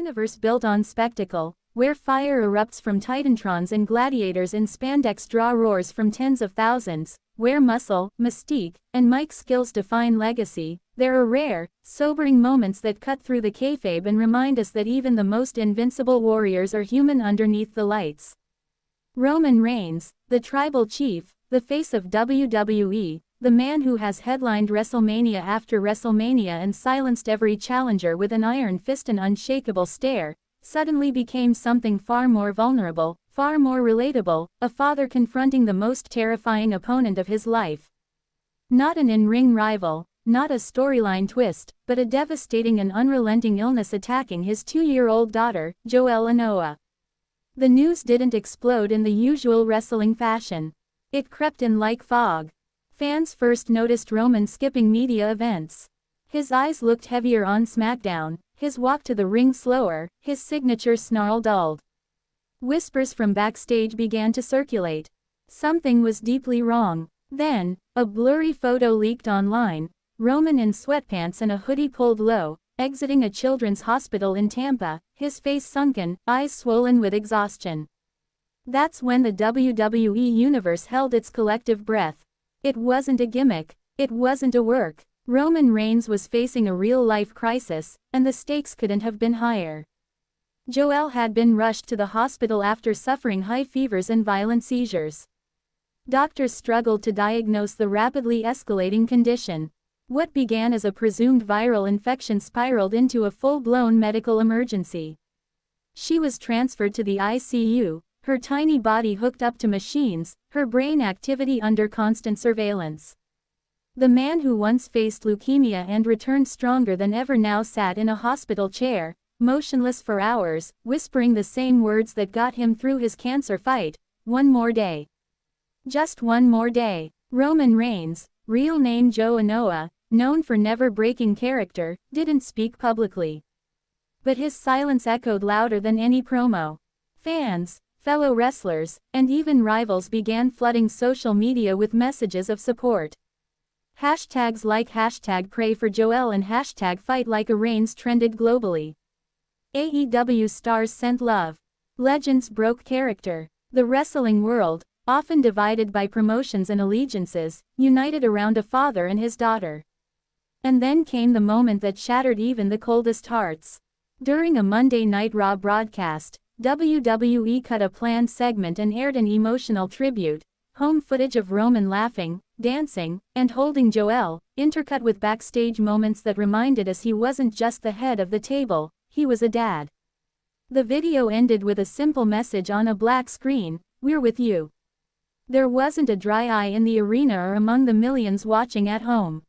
universe built on spectacle, where fire erupts from titantrons and gladiators in spandex draw roars from tens of thousands, where muscle, mystique, and mic skills define legacy, there are rare, sobering moments that cut through the kayfabe and remind us that even the most invincible warriors are human underneath the lights. Roman Reigns, the tribal chief, the face of WWE, the man who has headlined WrestleMania after WrestleMania and silenced every challenger with an iron fist and unshakable stare, suddenly became something far more vulnerable, far more relatable, a father confronting the most terrifying opponent of his life. Not an in-ring rival, not a storyline twist, but a devastating and unrelenting illness attacking his 2-year-old daughter, Joelle Anoa. The news didn't explode in the usual wrestling fashion. It crept in like fog. Fans first noticed Roman skipping media events. His eyes looked heavier on SmackDown, his walk to the ring slower, his signature snarl dulled. Whispers from backstage began to circulate. Something was deeply wrong. Then, a blurry photo leaked online, Roman in sweatpants and a hoodie pulled low, exiting a children's hospital in Tampa, his face sunken, eyes swollen with exhaustion. That's when the WWE Universe held its collective breath. It wasn't a gimmick. It wasn't a work. Roman Reigns was facing a real-life crisis, and the stakes couldn't have been higher. Joelle had been rushed to the hospital after suffering high fevers and violent seizures. Doctors struggled to diagnose the rapidly escalating condition. What began as a presumed viral infection spiraled into a full-blown medical emergency. She was transferred to the ICU, her tiny body hooked up to machines, her brain activity under constant surveillance. The man who once faced leukemia and returned stronger than ever now sat in a hospital chair, motionless for hours, whispering the same words that got him through his cancer fight: one more day. Just one more day. Roman Reigns, real name Joe Anoa, known for never breaking character, didn't speak publicly. But his silence echoed louder than any promo. Fans, fellow wrestlers, and even rivals began flooding social media with messages of support. Hashtags like #pray for Joelle and #fight like a Reigns trended globally. AEW stars sent love. Legends broke character. The wrestling world, often divided by promotions and allegiances, united around a father and his daughter. And then came the moment that shattered even the coldest hearts. During a Monday Night Raw broadcast, WWE cut a planned segment and aired an emotional tribute, home footage of Roman laughing, dancing, and holding Joelle, intercut with backstage moments that reminded us he wasn't just the head of the table, he was a dad. The video ended with a simple message on a black screen: "We're with you." There wasn't a dry eye in the arena or among the millions watching at home.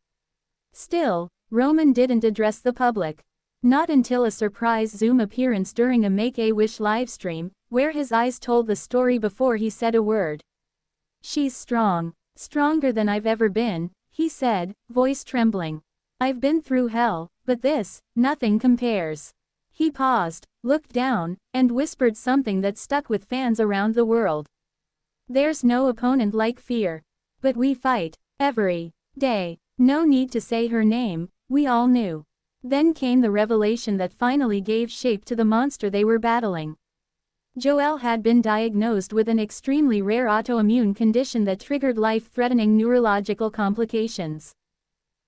Still, Roman didn't address the public. Not until a surprise Zoom appearance during a Make-A-Wish livestream, where his eyes told the story before he said a word. "She's strong. Stronger than I've ever been," he said, voice trembling. "I've been through hell, but this, nothing compares." He paused, looked down, and whispered something that stuck with fans around the world. "There's no opponent like fear. But we fight, every day." No need to say her name, we all knew. Then came the revelation that finally gave shape to the monster they were battling. Joelle had been diagnosed with an extremely rare autoimmune condition that triggered life-threatening neurological complications.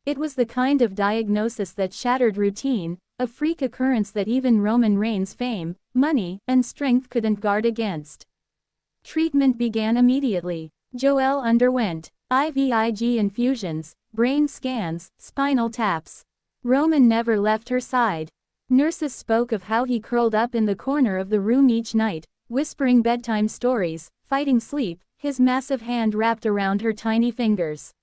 It was the kind of diagnosis that shattered routine, a freak occurrence that even Roman Reigns' fame, money, and strength couldn't guard against. Treatment began immediately. Joelle underwent IVIG infusions, brain scans, spinal taps. Roman never left her side. Nurses spoke of how he curled up in the corner of the room each night, whispering bedtime stories, fighting sleep, his massive hand wrapped around her tiny fingers.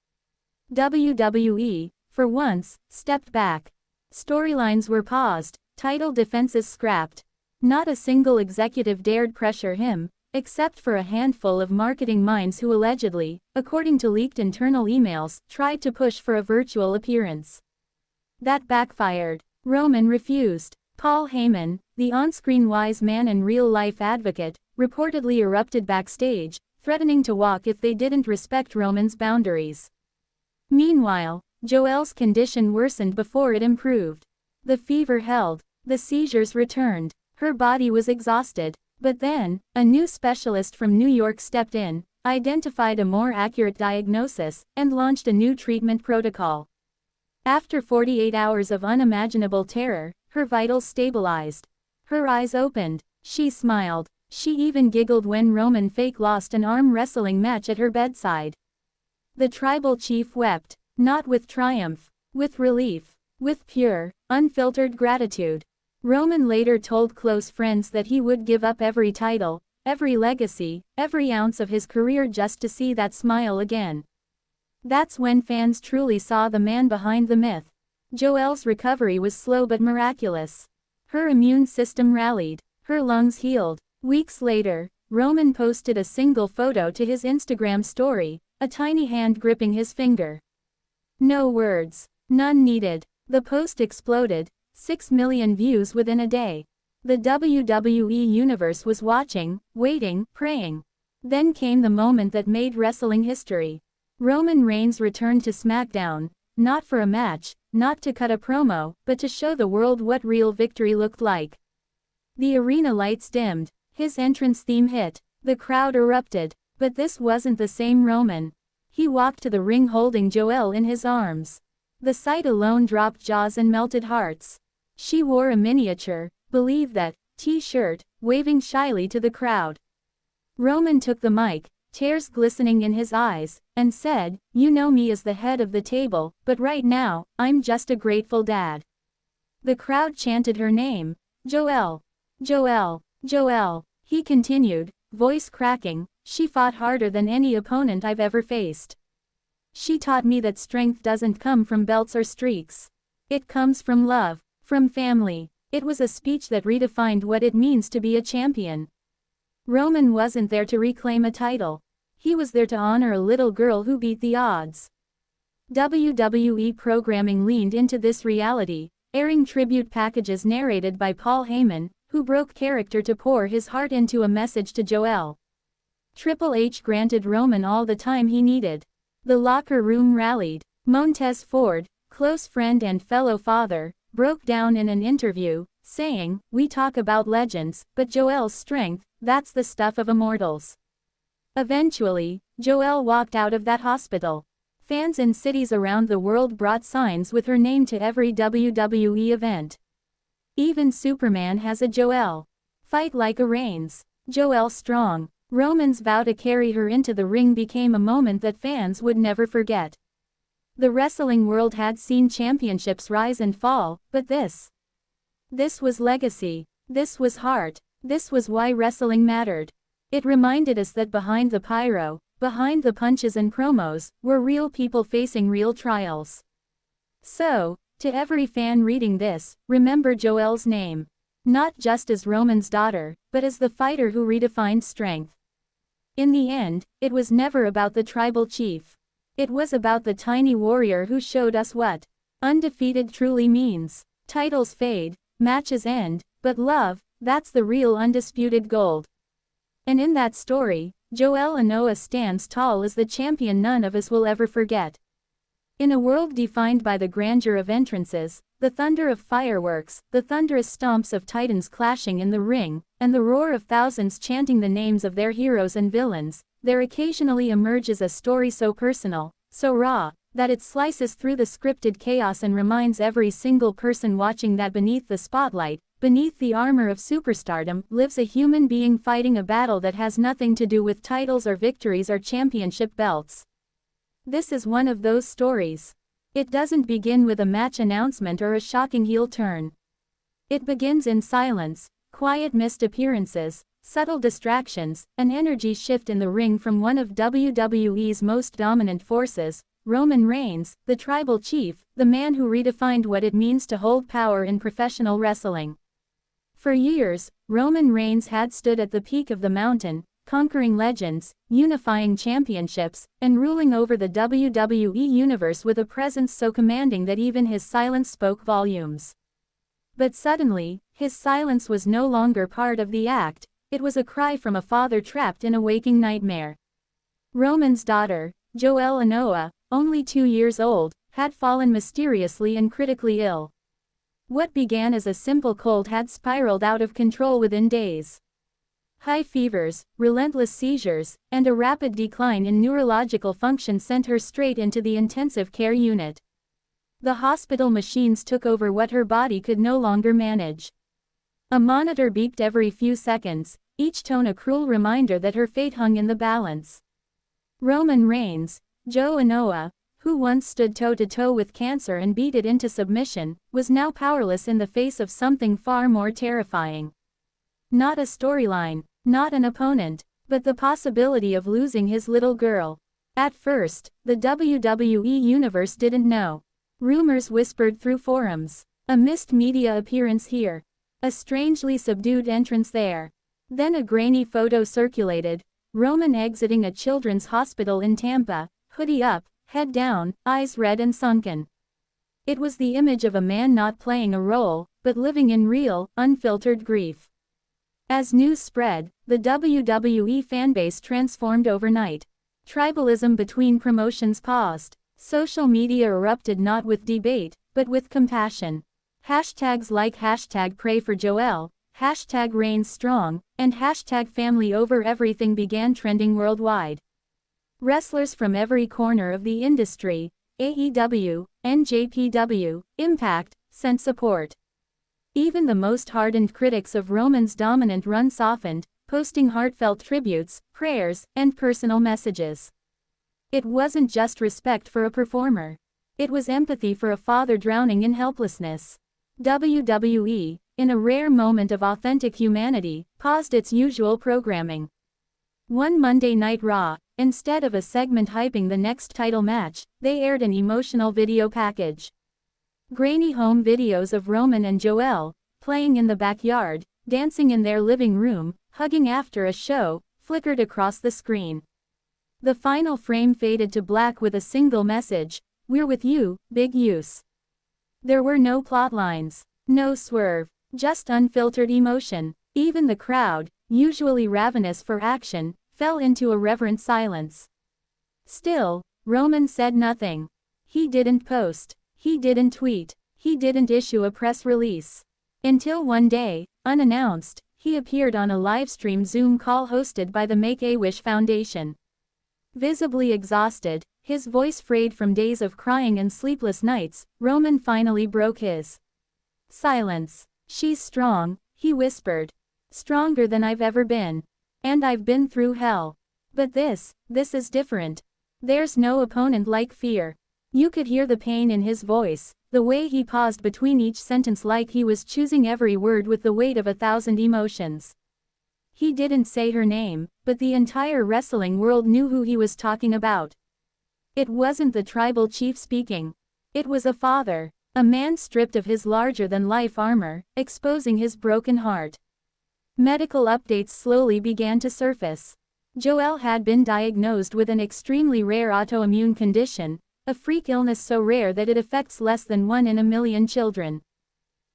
WWE, for once, stepped back. Storylines were paused, title defenses scrapped. Not a single executive dared pressure him, except for a handful of marketing minds who allegedly, according to leaked internal emails, tried to push for a virtual appearance. That backfired. Roman refused. Paul Heyman, the on-screen wise man and real-life advocate, reportedly erupted backstage, threatening to walk if they didn't respect Roman's boundaries. Meanwhile, Joelle's condition worsened before it improved. The fever held. The seizures returned. Her body was exhausted. But then, a new specialist from New York stepped in, identified a more accurate diagnosis, and launched a new treatment protocol. After 48 hours of unimaginable terror, her vitals stabilized. Her eyes opened. She smiled. She even giggled when Roman fake lost an arm wrestling match at her bedside. The tribal chief wept, not with triumph, with relief, with pure, unfiltered gratitude. Roman later told close friends that he would give up every title, every legacy, every ounce of his career just to see that smile again. That's when fans truly saw the man behind the myth. Joelle's recovery was slow but miraculous. Her immune system rallied. Her lungs healed. Weeks later, Roman posted a single photo to his Instagram story, a tiny hand gripping his finger. No words. None needed. The post exploded. 6 million views within a day. The WWE Universe was watching, waiting, praying. Then came the moment that made wrestling history. Roman Reigns returned to SmackDown, not for a match, not to cut a promo, but to show the world what real victory looked like. The arena lights dimmed. His entrance theme hit. The crowd erupted. But this wasn't the same Roman. He walked to the ring holding Joelle in his arms. The sight alone dropped jaws and melted hearts. She wore a miniature, believe that, t-shirt, waving shyly to the crowd. Roman took the mic, tears glistening in his eyes, and said, "You know me as the head of the table, but right now, I'm just a grateful dad." The crowd chanted her name. Joelle. Joelle. Joelle. He continued, voice cracking, "She fought harder than any opponent I've ever faced. She taught me that strength doesn't come from belts or streaks. It comes from love, from family." It was a speech that redefined what it means to be a champion. Roman wasn't there to reclaim a title. He was there to honor a little girl who beat the odds. WWE programming leaned into this reality, airing tribute packages narrated by Paul Heyman, who broke character to pour his heart into a message to Joelle. Triple H granted Roman all the time he needed. The locker room rallied. Montez Ford, close friend and fellow father, broke down in an interview, saying, "We talk about legends, but Joelle's strength, that's the stuff of immortals." Eventually, Joelle walked out of that hospital. Fans in cities around the world brought signs with her name to every WWE event. Even Superman has a Joelle. Fight like a Reigns. Joelle strong. Roman's vow to carry her into the ring became a moment that fans would never forget. The wrestling world had seen championships rise and fall, but this was legacy. This was heart. This was why wrestling mattered. It reminded us that behind the pyro, behind the punches and promos, were real people facing real trials. So, to every fan reading this, remember Joelle's name. Not just as Roman's daughter, but as the fighter who redefined strength. In the end, it was never about the tribal chief. It was about the tiny warrior who showed us what undefeated truly means. Titles fade, matches end, but love, that's the real undisputed gold. And in that story, Joelle Anoa'i stands tall as the champion none of us will ever forget. In a world defined by the grandeur of entrances, the thunder of fireworks, the thunderous stomps of titans clashing in the ring, and the roar of thousands chanting the names of their heroes and villains, there occasionally emerges a story so personal, so raw, that it slices through the scripted chaos and reminds every single person watching that beneath the spotlight, beneath the armor of superstardom, lives a human being fighting a battle that has nothing to do with titles or victories or championship belts. This is one of those stories. It doesn't begin with a match announcement or a shocking heel turn. It begins in silence, quiet missed appearances, subtle distractions, an energy shift in the ring from one of WWE's most dominant forces, Roman Reigns, the tribal chief, the man who redefined what it means to hold power in professional wrestling. For years, Roman Reigns had stood at the peak of the mountain, conquering legends, unifying championships, and ruling over the WWE Universe with a presence so commanding that even his silence spoke volumes. But suddenly, his silence was no longer part of the act, it was a cry from a father trapped in a waking nightmare. Roman's daughter, Joelle Anoa'i, only 2 years old, had fallen mysteriously and critically ill. What began as a simple cold had spiraled out of control within days. High fevers, relentless seizures, and a rapid decline in neurological function sent her straight into the intensive care unit. The hospital machines took over what her body could no longer manage. A monitor beeped every few seconds, each tone a cruel reminder that her fate hung in the balance. Roman Reings, Joe Anoa, who once stood toe-to-toe with cancer and beat it into submission, was now powerless in the face of something far more terrifying. Not a storyline, not an opponent, but the possibility of losing his little girl. At first, the WWE universe didn't know. Rumors whispered through forums. A missed media appearance here. A strangely subdued entrance there. Then a grainy photo circulated, Roman exiting a children's hospital in Tampa, hoodie up, head down, eyes red and sunken. It was the image of a man not playing a role, but living in real, unfiltered grief. As news spread, the WWE fanbase transformed overnight. Tribalism between promotions paused. Social media erupted not with debate, but with compassion. Hashtags like hashtag pray for Joelle, hashtag Reigns strong, and hashtag family over everything began trending worldwide. Wrestlers from every corner of the industry, AEW, NJPW, Impact, sent support. Even the most hardened critics of Roman's dominant run softened, posting heartfelt tributes, prayers, and personal messages. It wasn't just respect for a performer. It was empathy for a father drowning in helplessness. WWE, in a rare moment of authentic humanity, paused its usual programming. One Monday Night Raw, instead of a segment hyping the next title match, they aired an emotional video package. Grainy home videos of Roman and Joelle, playing in the backyard, dancing in their living room, hugging after a show, flickered across the screen. The final frame faded to black with a single message, "We're with you, Big Use." There were no plot lines, no swerve, just unfiltered emotion. Even the crowd, usually ravenous for action, fell into a reverent silence. Still, Roman said nothing. He didn't post. He didn't tweet. He didn't issue a press release. Until one day, unannounced, he appeared on a livestream Zoom call hosted by the Make-A-Wish Foundation. Visibly exhausted, his voice frayed from days of crying and sleepless nights, Roman finally broke his silence. "She's strong," he whispered. "Stronger than I've ever been. And I've been through hell. But this is different. There's no opponent like fear." You could hear the pain in his voice, the way he paused between each sentence like he was choosing every word with the weight of 1,000 emotions. He didn't say her name, but the entire wrestling world knew who he was talking about. It wasn't the tribal chief speaking. It was a father, a man stripped of his larger-than-life armor, exposing his broken heart. Medical updates slowly began to surface. Joelle had been diagnosed with an extremely rare autoimmune condition, a freak illness so rare that it affects less than 1 in a million children.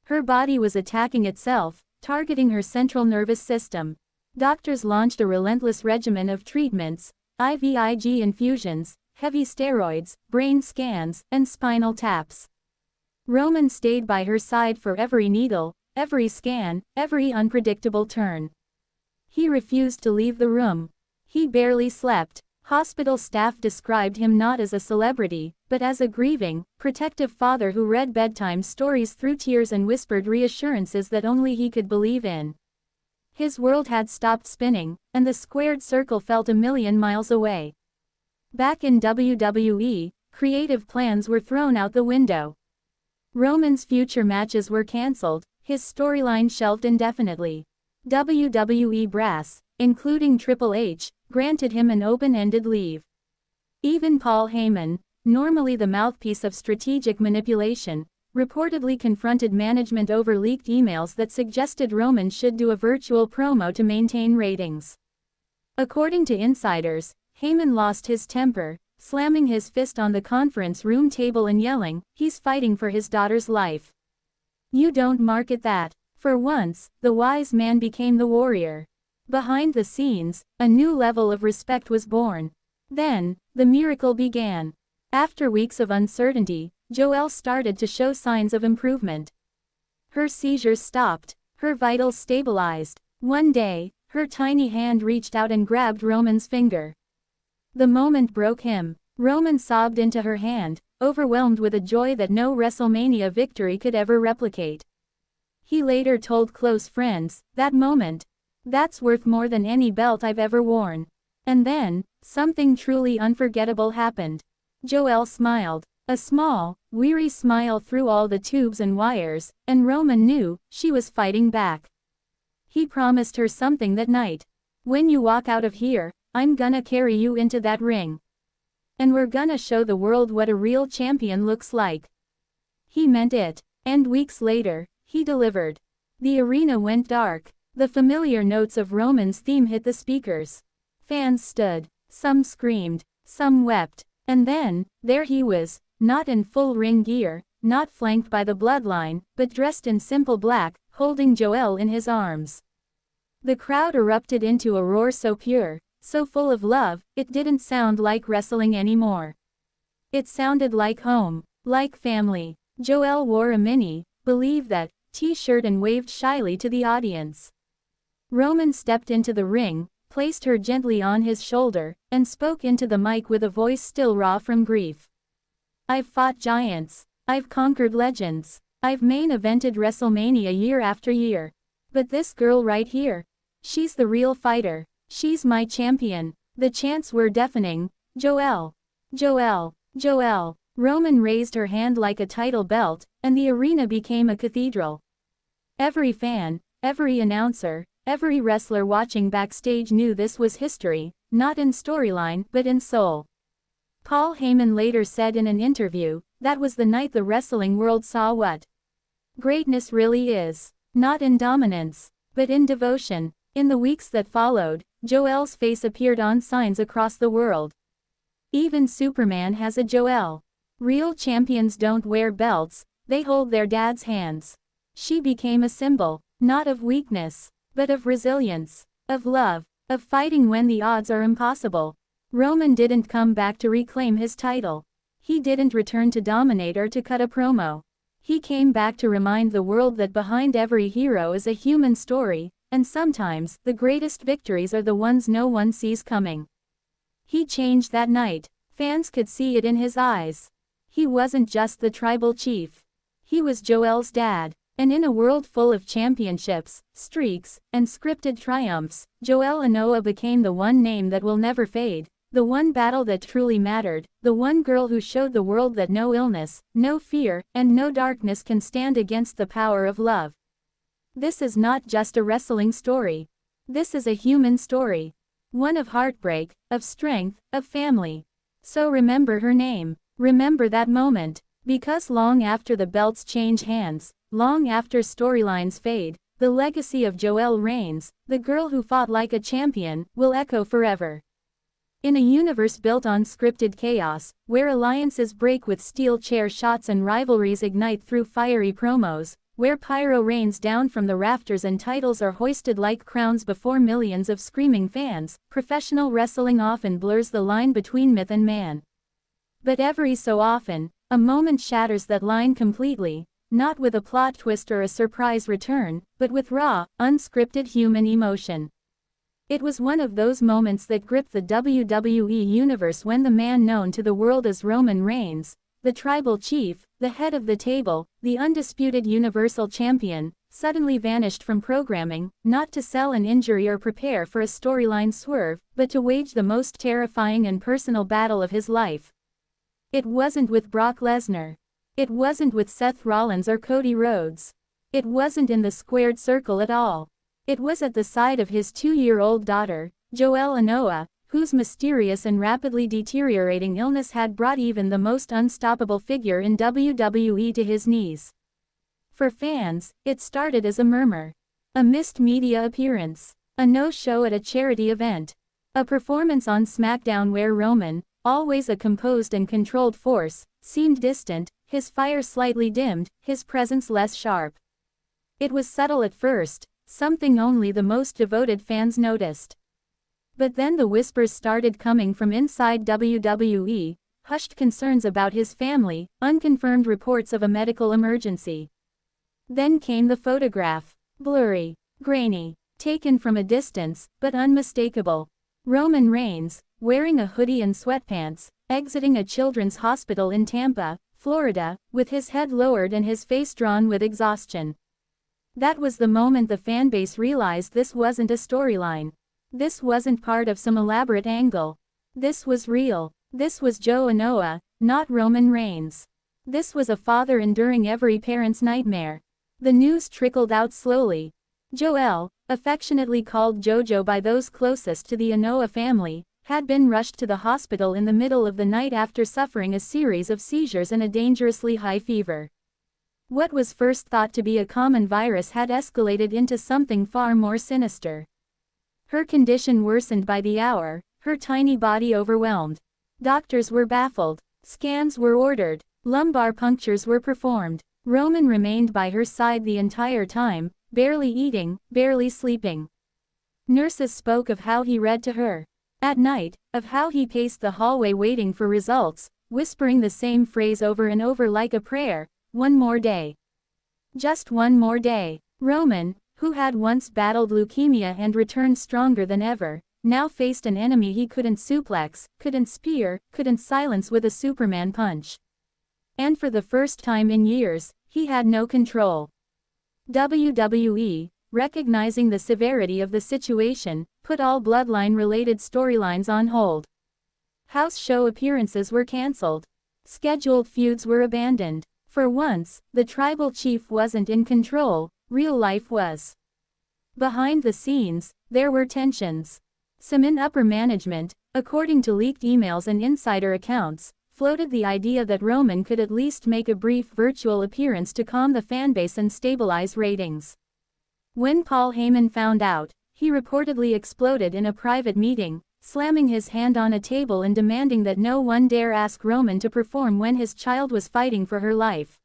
Her body was attacking itself, targeting her central nervous system. Doctors launched a relentless regimen of treatments, IVIG infusions, heavy steroids, brain scans, and spinal taps. Roman stayed by her side for every needle, every scan, every unpredictable turn. He refused to leave the room. He barely slept. Hospital staff described him not as a celebrity, but as a grieving, protective father who read bedtime stories through tears and whispered reassurances that only he could believe in. His world had stopped spinning, and the squared circle felt a million miles away. Back in WWE, creative plans were thrown out the window. Roman's future matches were cancelled, his storyline shelved indefinitely. WWE brass, including Triple H, granted him an open-ended leave. Even Paul Heyman, normally the mouthpiece of strategic manipulation, reportedly confronted management over leaked emails that suggested Roman should do a virtual promo to maintain ratings. According to insiders, Heyman lost his temper, slamming his fist on the conference room table and yelling, "He's fighting for his daughter's life." You don't market that. For once, the wise man became the warrior. Behind the scenes, a new level of respect was born. Then, the miracle began. After weeks of uncertainty, Joelle started to show signs of improvement. Her seizures stopped. Her vitals stabilized. One day, her tiny hand reached out and grabbed Roman's finger. The moment broke him. Roman sobbed into her hand, overwhelmed with a joy that no WrestleMania victory could ever replicate. He later told close friends, "That moment, that's worth more than any belt I've ever worn." And then, something truly unforgettable happened. Joelle smiled. A small, weary smile through all the tubes and wires, and Roman knew she was fighting back. He promised her something that night. "When you walk out of here, I'm gonna carry you into that ring. And we're gonna show the world what a real champion looks like." He meant it. And weeks later, he delivered. The arena went dark. The familiar notes of Roman's theme hit the speakers. Fans stood. Some screamed. Some wept. And then, there he was, not in full ring gear, not flanked by the Bloodline, but dressed in simple black, holding Joelle in his arms. The crowd erupted into a roar so pure, so full of love, it didn't sound like wrestling anymore. It sounded like home, like family. Joelle wore a mini, believe that, t-shirt and waved shyly to the audience. Roman stepped into the ring, placed her gently on his shoulder, and spoke into the mic with a voice still raw from grief. "I've fought giants. I've conquered legends. I've main evented WrestleMania year after year. But this girl right here, she's the real fighter. She's my champion." The chants were deafening. "Joelle! Joelle! Joelle!" Roman raised her hand like a title belt, and the arena became a cathedral. Every fan, every announcer, every wrestler watching backstage knew this was history, not in storyline but in soul. Paul Heyman later said in an interview, "That was the night the wrestling world saw what greatness really is. Not in dominance, but in devotion." In the weeks that followed, Joelle's face appeared on signs across the world. "Even Superman has a Joelle. Real champions don't wear belts, they hold their dad's hands." She became a symbol, not of weakness, but of resilience, of love, of fighting when the odds are impossible. Roman didn't come back to reclaim his title. He didn't return to dominate or to cut a promo. He came back to remind the world that behind every hero is a human story, and sometimes, the greatest victories are the ones no one sees coming. He changed that night. Fans could see it in his eyes. He wasn't just the tribal chief. He was Joelle's dad. And in a world full of championships, streaks, and scripted triumphs, Joelle Anoa'i became the one name that will never fade, the one battle that truly mattered, the one girl who showed the world that no illness, no fear, and no darkness can stand against the power of love. This is not just a wrestling story. This is a human story. One of heartbreak, of strength, of family. So remember her name. Remember that moment. Because long after the belts change hands, long after storylines fade, the legacy of Joelle Reigns, the girl who fought like a champion, will echo forever. In a universe built on scripted chaos, where alliances break with steel chair shots and rivalries ignite through fiery promos, where pyro rains down from the rafters and titles are hoisted like crowns before millions of screaming fans, professional wrestling often blurs the line between myth and man. But every so often, a moment shatters that line completely, not with a plot twist or a surprise return, but with raw, unscripted human emotion. It was one of those moments that gripped the WWE universe when the man known to the world as Roman Reigns, the tribal chief, the head of the table, the undisputed Universal Champion, suddenly vanished from programming, not to sell an injury or prepare for a storyline swerve, but to wage the most terrifying and personal battle of his life. It wasn't with Brock Lesnar. It wasn't with Seth Rollins or Cody Rhodes. It wasn't in the squared circle at all. It was at the side of his 2-year-old daughter, Joelle Anoa'i, whose mysterious and rapidly deteriorating illness had brought even the most unstoppable figure in WWE to his knees. For fans, it started as a murmur. A missed media appearance. A no-show at a charity event. A performance on SmackDown where Roman, always a composed and controlled force, seemed distant, his fire slightly dimmed, his presence less sharp. It was subtle at first, something only the most devoted fans noticed. But then the whispers started coming from inside WWE, hushed concerns about his family, unconfirmed reports of a medical emergency. Then came the photograph. Blurry, grainy, taken from a distance, but unmistakable. Roman Reigns, wearing a hoodie and sweatpants, exiting a children's hospital in Tampa, Florida, with his head lowered and his face drawn with exhaustion. That was the moment the fanbase realized this wasn't a storyline. This wasn't part of some elaborate angle. This was real. This was Joe Anoa'i, not Roman Reigns. This was a father enduring every parent's nightmare. The news trickled out slowly. Joel, affectionately called Jojo by those closest to the Anoa'i family, had been rushed to the hospital in the middle of the night after suffering a series of seizures and a dangerously high fever. What was first thought to be a common virus had escalated into something far more sinister. Her condition worsened by the hour, her tiny body overwhelmed. Doctors were baffled. Scans were ordered. Lumbar punctures were performed. Roman remained by her side the entire time, barely eating, barely sleeping. Nurses spoke of how he read to her. At night, of how he paced the hallway waiting for results, whispering the same phrase over and over like a prayer, "One more day. Just one more day." Roman, who had once battled leukemia and returned stronger than ever, now faced an enemy he couldn't suplex, couldn't spear, couldn't silence with a Superman punch. And for the first time in years, he had no control. WWE, recognizing the severity of the situation, put all Bloodline-related storylines on hold. House show appearances were cancelled. Scheduled feuds were abandoned. For once, the tribal chief wasn't in control, real life was. Behind the scenes, there were tensions. Some in upper management, according to leaked emails and insider accounts, floated the idea that Roman could at least make a brief virtual appearance to calm the fanbase and stabilize ratings. When Paul Heyman found out, he reportedly exploded in a private meeting, slamming his hand on a table and demanding that no one dare ask Roman to perform when his child was fighting for her life.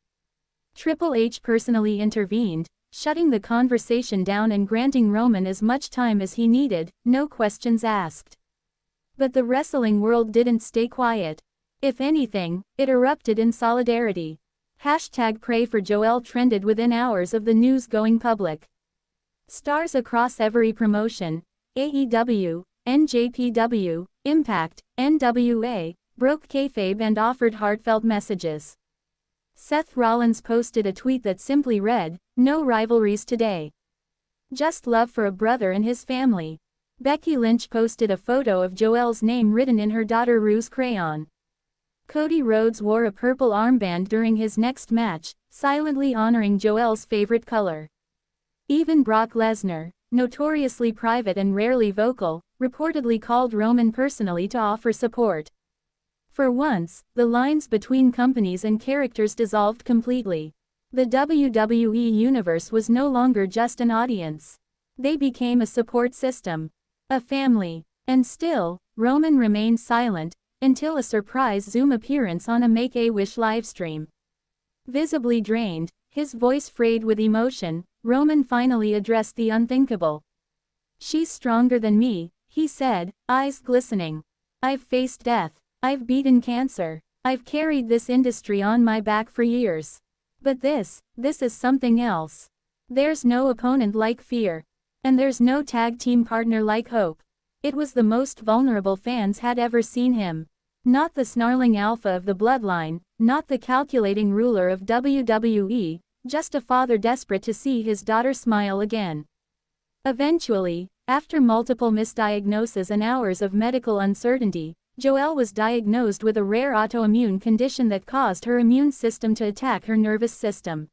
Triple H personally intervened, shutting the conversation down and granting Roman as much time as he needed, no questions asked. But the wrestling world didn't stay quiet. If anything, it erupted in solidarity. #Pray for Joel trended within hours of the news going public. Stars across every promotion, AEW, NJPW, Impact, NWA, broke kayfabe and offered heartfelt messages. Seth Rollins posted a tweet that simply read, "No rivalries today. Just love for a brother and his family." Becky Lynch posted a photo of Joel's name written in her daughter Rue's crayon. Cody Rhodes wore a purple armband during his next match, silently honoring Joel's favorite color. Even Brock Lesnar, notoriously private and rarely vocal, reportedly called Roman personally to offer support. For once, the lines between companies and characters dissolved completely. The WWE Universe was no longer just an audience. They became a support system. A family. And still, Roman remained silent, until a surprise Zoom appearance on a Make-A-Wish livestream. Visibly drained, his voice frayed with emotion, Roman finally addressed the unthinkable. "She's stronger than me," he said, eyes glistening. "I've faced death. I've beaten cancer. I've carried this industry on my back for years. But this is something else. There's no opponent like fear. And there's no tag team partner like hope." It was the most vulnerable fans had ever seen him. Not the snarling alpha of the bloodline, not the calculating ruler of WWE, just a father desperate to see his daughter smile again. Eventually, after multiple misdiagnoses and hours of medical uncertainty, Joelle was diagnosed with a rare autoimmune condition that caused her immune system to attack her nervous system.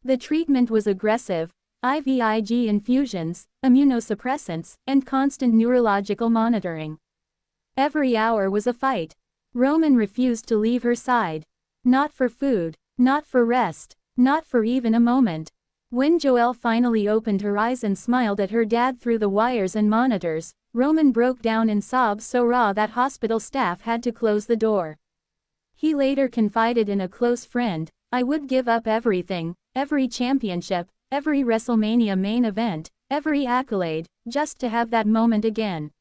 The treatment was aggressive: IVIG infusions, immunosuppressants, and constant neurological monitoring. Every hour was a fight. Roman refused to leave her side. Not for food, not for rest, not for even a moment. When Joelle finally opened her eyes and smiled at her dad through the wires and monitors, Roman broke down in sobs so raw that hospital staff had to close the door. He later confided in a close friend, "I would give up everything, every championship, every WrestleMania main event, every accolade, just to have that moment again."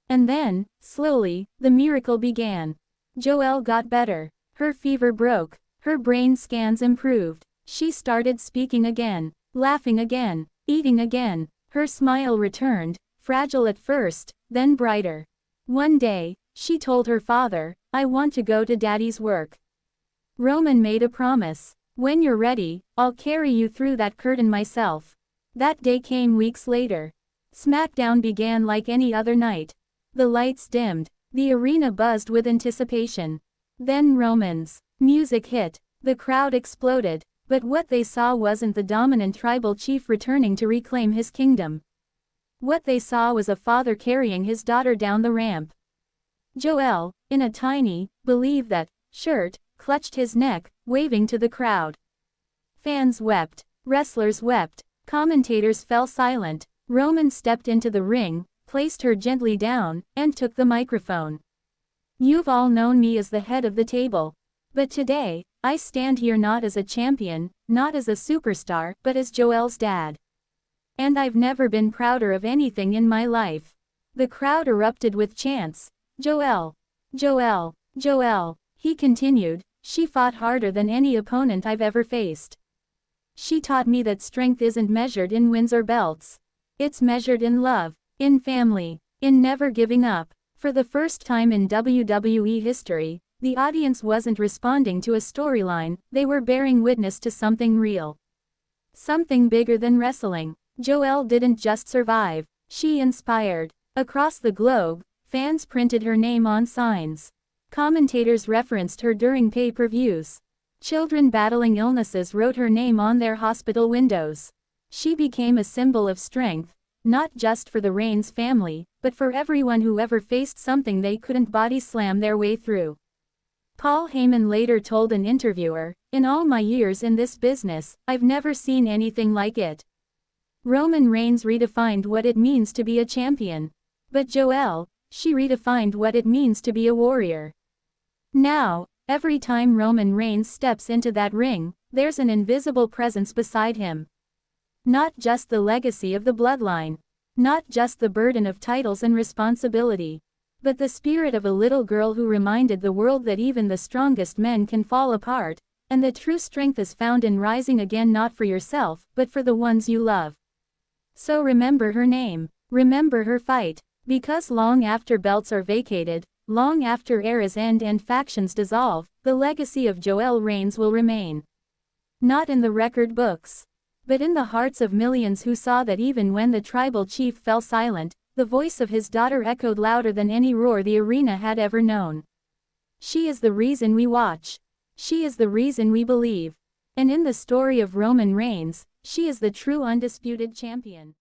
And then, slowly, the miracle began. Joelle got better. Her fever broke. Her brain scans improved. She started speaking again, laughing again, eating again. Her smile returned, fragile at first, then brighter. One day, she told her father, "I want to go to Daddy's work." Roman made a promise. "When you're ready, I'll carry you through that curtain myself." That day came weeks later. SmackDown began like any other night. The lights dimmed. The arena buzzed with anticipation. Then Roman's music hit. The crowd exploded. But what they saw wasn't the dominant tribal chief returning to reclaim his kingdom. What they saw was a father carrying his daughter down the ramp. Joel, in a tiny, believe that, shirt, clutched his neck, waving to the crowd. Fans wept. Wrestlers wept. Commentators fell silent. Roman stepped into the ring, placed her gently down, and took the microphone. "You've all known me as the head of the table. But today, I stand here not as a champion, not as a superstar, but as Joel's dad. And I've never been prouder of anything in my life." The crowd erupted with chants. "Joel! Joel! Joel!" He continued, "She fought harder than any opponent I've ever faced. She taught me that strength isn't measured in wins or belts. It's measured in love, in family, in never giving up." For the first time in WWE history, the audience wasn't responding to a storyline, they were bearing witness to something real. Something bigger than wrestling. Joelle didn't just survive, she inspired. Across the globe, fans printed her name on signs. Commentators referenced her during pay-per-views. Children battling illnesses wrote her name on their hospital windows. She became a symbol of strength, not just for the Reigns family, but for everyone who ever faced something they couldn't body slam their way through. Paul Heyman later told an interviewer, "In all my years in this business, I've never seen anything like it." Roman Reigns redefined what it means to be a champion. But Joelle, she redefined what it means to be a warrior. Now, every time Roman Reigns steps into that ring, there's an invisible presence beside him. Not just the legacy of the bloodline. Not just the burden of titles and responsibility. But the spirit of a little girl who reminded the world that even the strongest men can fall apart, and that true strength is found in rising again, not for yourself, but for the ones you love. So remember her name. Remember her fight. Because long after belts are vacated, long after eras end and factions dissolve, the legacy of Joelle Reigns will remain. Not in the record books, but in the hearts of millions who saw that even when the tribal chief fell silent, the voice of his daughter echoed louder than any roar the arena had ever known. She is the reason we watch. She is the reason we believe. And in the story of Roman Reigns, she is the true undisputed champion.